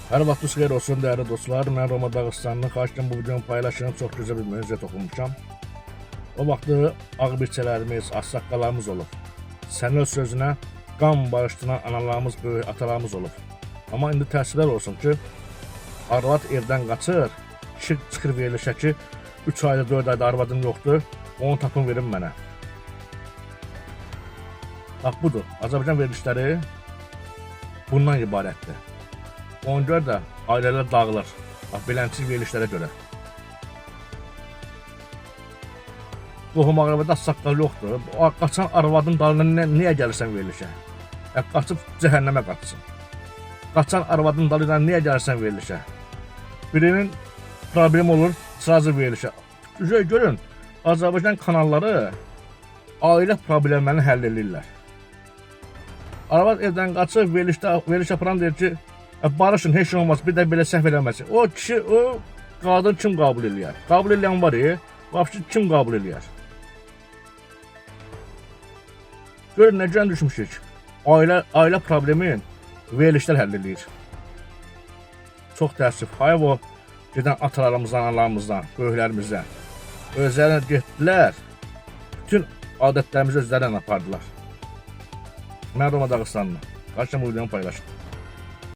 Hər vaxtınız xeyir olsun değerli dostlar. Mən Roma Dağıstanlı. Xahiş bu videonu paylaşırım. Çox gözəl bir mövzuya toxunmuşam. O vaxtı ağbirçələrimiz, ağsaqqallarımız olub. Sənin öz sözünə qan bağışlayan analarımız, böyük atalarımız olub. Amma indi təəssüflər olsun ki, arvad evdən qaçır, kişi çıxır verilişə ki, 3 ayda 4 ayda arvadım yoxdur, onu tapın verin mənə. Bax budur, Azərbaycan verilişləri bundan ibarətdir. Ona görə də ailələr dağılır. Bax, beləncə verilişlərə görə. Qohum ağrabada saqqal yoxdur. O qaçan arvadın dalına niyə gəlirsən verilişə? Qaçıb cəhənnəmə qaçsın. Qaçan arvadın dalına niyə gəlirsən verilişə? Birinin problemi olur, sırası verilişə. Görün, Azərbaycan kanalları ailə problemlərini həll edirlər. Arvad evdən qaçıb veriliş aparan deyir ki, barışın, heç şey olmaz, bir də belə səhv eləməsin. O kişi, o qadın kim qəbul eləyər? Qəbul eləyən var ya, vəbşi kim qəbul eləyər? Görün, necə düşmüşük? Ailə problemin verilişlər həll edir. Çox təəssüf, hayır o gedən atalarımızdan, analarımızdan, böyüklərimizdən. Özlərinə getdilər, bütün adətlərimizi özlərinə apardılar. Mən Roma Dağıstanlı. Qaçın bu videonu paylaşın.